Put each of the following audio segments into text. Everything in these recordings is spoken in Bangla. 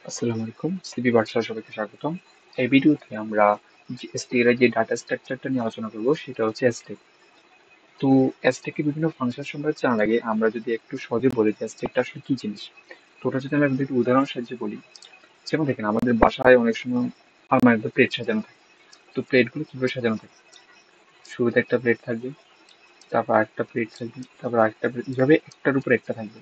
আসসালামু আলাইকুম, সিবি বার্সার সবাইকে স্বাগতম। এই ভিডিওতে আমরা এসটিএর যে ডাটা স্ট্রাকচারটা নিয়ে আলোচনা করব সেটা হচ্ছে স্ট্যাক। তো স্ট্যাকে বিভিন্ন ফাংশন সম্পর্কে জানার আগে আমরা যদি একটু সহজে বলি যে স্ট্যাকটা আসলে কি জিনিস, তো ওটা যদি আমি আপনাদের একটু উদাহরণের সাহায্যে বলি। যেমন দেখেন, আমাদের বাসায় অনেক সময় আলমারিতে প্লেট সাজানো থাকে। তো প্লেটগুলো কিভাবে সাজানো থাকে? শুরুতে একটা প্লেট থাকবে, তারপর আরেকটা প্লেট থাকবে, তারপর আরেকটা প্লেট, এইভাবে একটার উপর একটা থাকবে।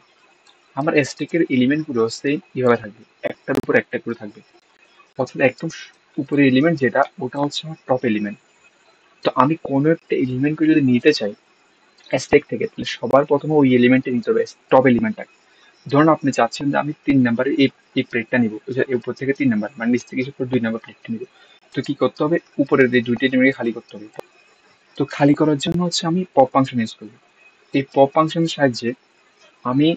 আমার স্ট্যাকের এলিমেন্ট গুলো সেম এইভাবে থাকবে, একটার উপর একটা করে থাকবে। অর্থাৎ একদম উপরের এলিমেন্ট যেটা, ওটা হচ্ছে আমার টপ এলিমেন্ট। তো আমি কোনো একটা এলিমেন্টকে যদি নিতে চাই স্ট্যাক থেকে, তাহলে সবার প্রথমে ওই এলিমেন্টে নিতে হবে, টপ এলিমেন্টটা। ধরুন আপনি চাচ্ছেন যে আমি 3 নাম্বারের এই প্লেটটা নিবো, উপর থেকে 3 নাম্বার মানে নিচ থেকে এসে 2 নাম্বার প্লেটটা নিবো। তো কি করতে হবে? উপরের যে দুইটা এলিমেন্টকে খালি করতে হবে। তো খালি করার জন্য হচ্ছে আমি পপ ফাংশন ইউজ করবো। এই পপ ফাংশনের সাহায্যে আমি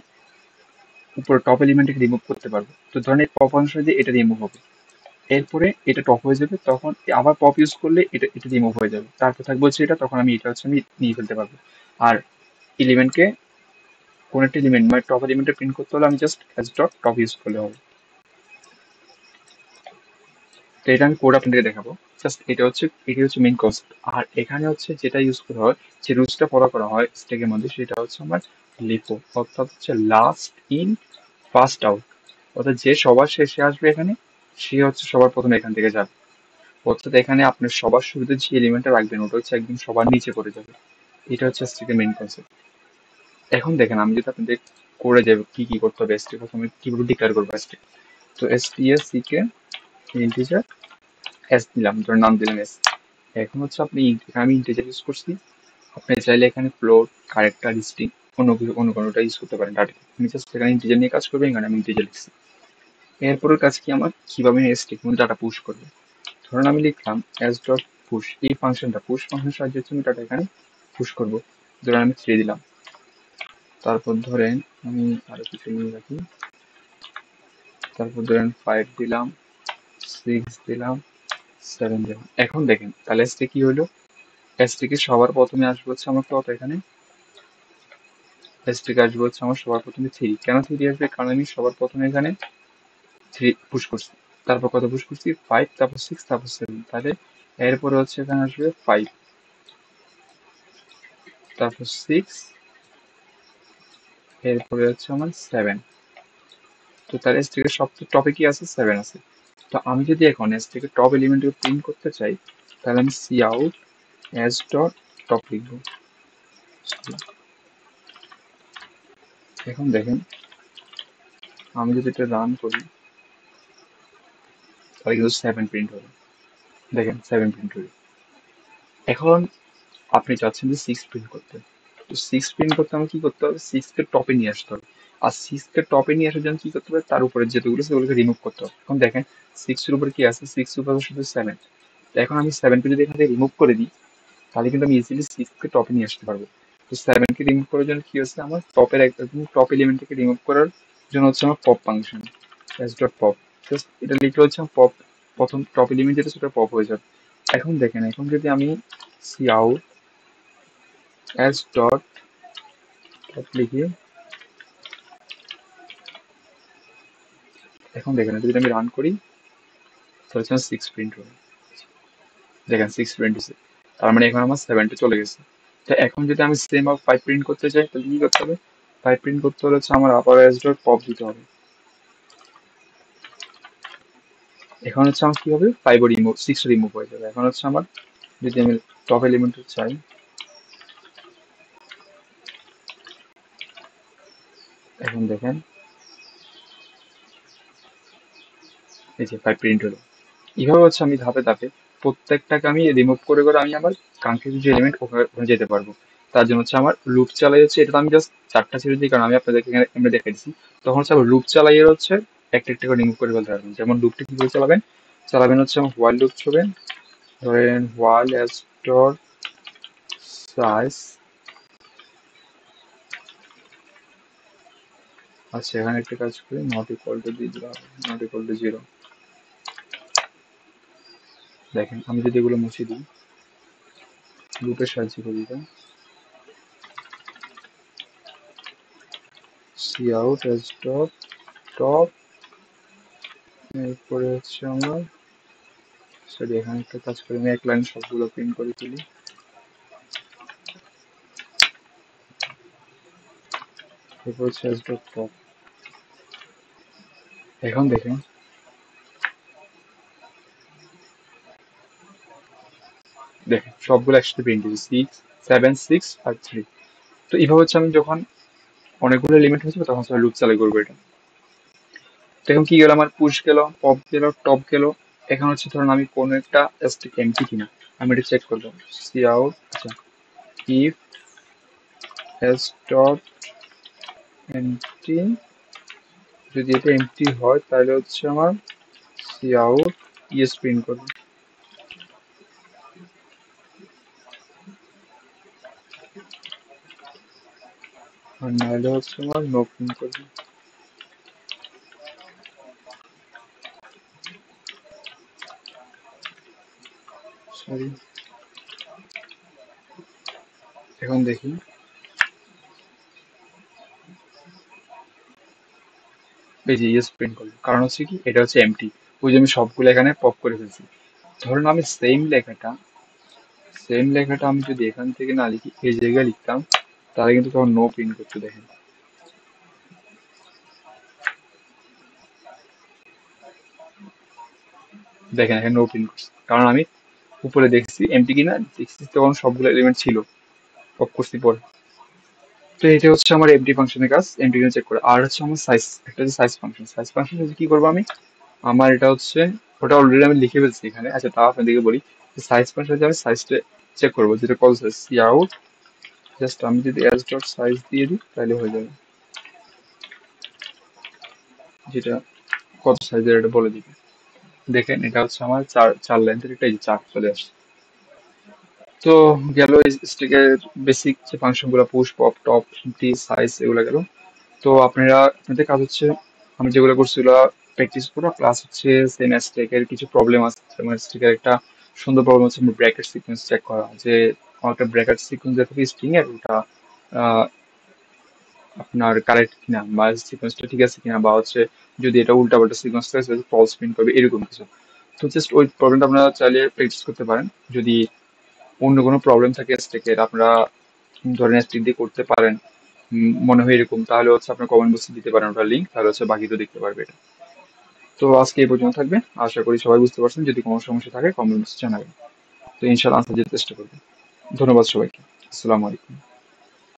উপরে টপ এলিমেন্টকে রিমুভ করতে পারবো। তো ধরেন এই পপ ফাংশন দিয়ে এটা রিমুভ হবে, এরপরে এটা টপ হয়ে যাবে, তখন আবার পপ ইউজ করলে এটা এটা রিমুভ হয়ে যাবে, তারপর থাকবে হচ্ছে এটা, তখন আমি এটা হচ্ছে আমি নিয়ে ফেলতে পারবো। আর এলিমেন্টকে, কোন একটা এলিমেন্ট মানে টপ এলিমেন্টে প্রিন্ট করতে হলে আমি just S dot top use করলে হবে। তো এটা আমি কোড আপনাদেরকে দেখাবো। জাস্ট এটি হচ্ছে মেইন কনসেপ্ট। আর এখানে হচ্ছে যেটা ইউজ করা হয়, যে রুলসটা ফলো করা হয় স্ট্যাকের মধ্যে, সেটা হচ্ছে আমার লিপো, অর্থাৎ হচ্ছে লাস্ট ইন ফার্স্ট আউট। অর্থাৎ যে সবার শেষে আসবে এখানে, সে হচ্ছে সবার প্রথমে এখান থেকে যাবে। অর্থাৎ এখানে আপনার সবার শুরুতে যে এলিমেন্টটা রাখবেন ওটা হচ্ছে একদম সবার নিচে পড়ে যাবে। এটা হচ্ছে স্ট্যাকের মেইন কনসেপ্ট। এখন দেখেন, আমি যদি আপনাদের করে যাবো কি কি করতে হবে স্ট্যাক, প্রথমে কিভাবে ডিক্লেয়ার করবো স্ট্যাক। তো str কে ইন্টিজার এস দিলাম, ধর নাম দিলাম এস। এখন হচ্ছে আমি ইন্টিজার ইউজ করছি। আপনি চাইলে এখানে ফ্লোট, ক্যারেক্টার, স্ট্রিং, অন্য কোনোটা ইউজ করতে পারেন ডাটা। আমি জাস্ট এখানে ইন্টিজার নিয়ে কাজ করবো, এখানে আমি ইন্টিজার লিখছি। এরপরের কাজ কি আমার, কিভাবে স্ট্যাকের মধ্যে ডাটা পুশ করবো। ধরুন আমি লিখলাম এস ডট পুশ, এই ফাংশনটা পুশ ফাংশন সাহায্যে হচ্ছে আমি ডাটা এখানে পুশ করবো। ধরেন আমি 3 দিলাম, তারপর ধরেন আমি আরো কিছু নিয়ে রাখি, তারপর ধরেন 5 দিলাম, 6 দিলাম, 7 দিলাম। এখন দেখেন তাহলে এসটি কি হলো, এসটি কে সবার প্রথমে আসবে হচ্ছে আমার কত, এখানে এসটি কে আসবে হচ্ছে আমার সবার প্রথমে 3। কেন 3 আসবে? কারণ আমি সবার প্রথমে এখানে 3 পুশ করছি। তারপর কত পুশ করছি? 5, তারপর 6, তারপর 7। তাহলে এরপরে হচ্ছে এখানে আসবে 5, তারপর 6, এরপরে হচ্ছে আমার 7। তো তার এস থেকে সবচেয়ে টপে কি আছে? 7 আছে। তো আমি যদি এখন এস থেকে টপ এলিমেন্টকে প্রিন্ট করতে চাই, তাহলে আমি C out S dot top লিখবো। এখন দেখেন, আমি যদি এটা রান করি, তাহলে কিন্তু 7 প্রিন্ট হবে। দেখেন 7 প্রিন্ট হবে। এখন আপনি চাচ্ছেন যে 6 প্রিন্ট করতে। তো 6 প্রিন্ট করতে আমাকে কি করতে হবে? 6 কে টপে নিয়ে আসতে হবে। আর 6 কে টপে নিয়ে আসার জন্য কি করতে হবে? তার উপরে যেগুলো সেগুলোকে রিমুভ করতে হবে। এখন দেখেন 6 এর উপরে কি আছে? 6 এর উপরে শুধু 7। এখন আমি 7 কে যদি এখান থেকে রিমুভ করে দিই, তাহলে কিন্তু আমি ইজিলি 6 কে টপে নিয়ে আসতে পারবো। তো 7 কে রিমুভ করার জন্য কি হচ্ছে, আমার টপের একদম টপ এলিমেন্ট থেকে রিমুভ করার জন্য হচ্ছে আমার pop function, S dot pop. Just এটা লিখলে হচ্ছে পপ, প্রথম টপ এলিমেন্ট যেটা সেটা পপ হয়ে যাবে। এখন দেখেন, এখন যদি আমি C out S dot top লিখি, এখন দেখেন এটা যদি আমি রান করি, তাহলে হচ্ছে 6 প্রিন্ট হবে। দেখেন 6 প্রিন্ট হচ্ছে, তার মানে এখন আমার 7টা চলে গেছে। তো এখন যদি আমি সেম 5 প্রিন্ট করতে চাই, তাহলে কি করতে হবে? 5 প্রিন্ট করতে হলে হচ্ছে আমার আবার এস ডট পপ দিতে হবে। এখন হচ্ছে আমার কি হবে, 5 রিমুভ, 6 রিমুভ হয়ে যাবে। এখন হচ্ছে আমার, যদি আমি টপ এলিমেন্ট চাই, এখন দেখেন এই যে 5 প্রিন্ট হলো। এইভাবে হচ্ছে আমি ধাপে ধাপে প্রত্যেকটাকে আমি রিমুভ করে করে আমি আমার কাঙ্ক্ষিত যে এলিমেন্ট ওখানে যেতে পারবো। তার জন্য হচ্ছে আমার লুপ চালাই, হচ্ছে এটা তো আমি জাস্ট 4টা ছেড়ে দিই, কারণ আমি আপনাদেরকে এখানে এমনি দেখাই দিচ্ছি। তখন হচ্ছে আবার লুপ চালাইয়ের হচ্ছে একটা একটা করে রিমুভ করে ফেলতে পারবেন। যেমন লুপটা কিভাবে চালাবেন, চালাবেন হচ্ছে আমার হোয়াইল লুপ ছবেন, ধরেন হোয়াইল এস ডট সাইজ। আচ্ছা, এখানে একটা কাজ করি, নট ইকুয়াল টু দিয়ে দিলাম, নট ইকুয়াল টু 0। দেখেন আমি যদি এগুলো মুছে দিই, লুপের সাহায্যে করি এটা, C out S dot top এরপরে হচ্ছে আমার সরি এখানে একটা কাজ করি, আমি এক লাইন সবগুলো প্রিন্ট করে তুলি। এরপর হচ্ছে এস ডট টপ। এখন দেখেন দেখেন সবগুলো একসাথে প্রিন্ট হয়েছে 6 7 6 আর 3। তো এইভাবে হচ্ছে আমি যখন অনেকগুলো এলিমেন্ট হয়েছে তখন সবাই লুপ চালু করবো এটা। তো এখন কি গেল, আমার পুশ গেল, পপ গেল, টপ গেল। এখন হচ্ছে ধরুন আমি কোনো একটা স্ট্যাক এমটি কিনা আমি এটা চেক করবো। সি আউট, আচ্ছা, ইফ এস ডট এমটি, যদি এটা এমটি হয় তাহলে হচ্ছে আমার সি আউট ইএস প্রিন্ট করবে, আর নাহলে হচ্ছে আমার নো প্রিন্ট করবে। সরি, এখন দেখি এই যে ইএস প্রিন্ট করলো, কারণ হচ্ছে কি এটা হচ্ছে এমটি, ওই যে আমি সবগুলো এখানে পপ করে ফেলছি। ধরুন আমি সেম লেখাটা আমি যদি এখান থেকে না লিখি এই জায়গায় লিখতাম তাহলে কিন্তু তখন নো প্রিন্ট করতে, দেখেন দেখেন এখানে নো প্রিন্ট করছে, কারণ আমি উপরে দেখছি এমটি কিনা দেখছি তখন সবগুলো এলিমেন্ট ছিল, পপ করছি পরে। তো এটা হচ্ছে আমার এমটি ফাংশনের কাজ, এমটি কিনা চেক করে। আর হচ্ছে আমার সাইজ, একটা হচ্ছে সাইজ ফাংশন হচ্ছে কি করবো আমি, আমার এটা হচ্ছে ওটা অলরেডি আমি লিখে ফেলছি এখানে। আচ্ছা তাও আপনাদেরকে বলি, সাইজ ফাংশন হচ্ছে আমি সাইজটা চেক করবো, যেটা call size C out, just আমি যদি এস ডট সাইজ দিয়ে দিই তাহলে হয়ে যাবে, যেটা কত সাইজের এটা বলে দিবে। দেখেন এটা হচ্ছে আমার চার চার লেন্থের, এটা এই যে চার চলে আসছে। তো গেল স্ট্যাকের বেসিক যে ফাংশন গুলো, push pop top empty size, এগুলো গেল। তো আপনাদের কাজ হচ্ছে আমি যেগুলো করছি ওগুলো প্র্যাকটিস করো, প্লাস হচ্ছে সেম স্ট্যাকের কিছু প্রবলেম আছে, যেমন স্ট্যাকের একটা সুন্দর প্রবলেম হচ্ছে ব্র্যাকেট সিকোয়েন্স চেক করা, যে আমার একটা ব্র্যাকেট সিকোয়েন্স যেটা স্ট্রিং এর ওটা আহ, আপনার কারেক্ট কিনা বা সিকোয়েন্সটা ঠিক আছে কিনা, বা হচ্ছে যদি এটা উল্টাপাল্টা সিকোয়েন্স থাকে ফলস প্রিন্ট করবে এরকম কিছু। তো জাস্ট ওই প্রবলেমটা আপনারা চাইলে প্র্যাকটিস করতে পারেন। যদি অন্য কোনো প্রবলেম থাকে স্ট্যাকের, আপনারা ধরেন স্ট্যাক দিয়ে করতে পারেন, মনে হয় এরকম, তাহলে হচ্ছে আপনার কমেন্ট বক্সে দিতে পারেন ওটার লিঙ্ক, তাহলে হচ্ছে বাকি তো দেখতে পারবে এটা। তো আজকে এই পর্যন্ত থাকবে, আশা করি সবাই বুঝতে পারছেন। যদি কোনো সমস্যা থাকে কমেন্ট বক্সে জানাবেন, তো ইনশাল্লাহ আনসার দিতে চেষ্টা করবেন। ধন্যবাদ সবাইকে, আসসালামু আলাইকুম।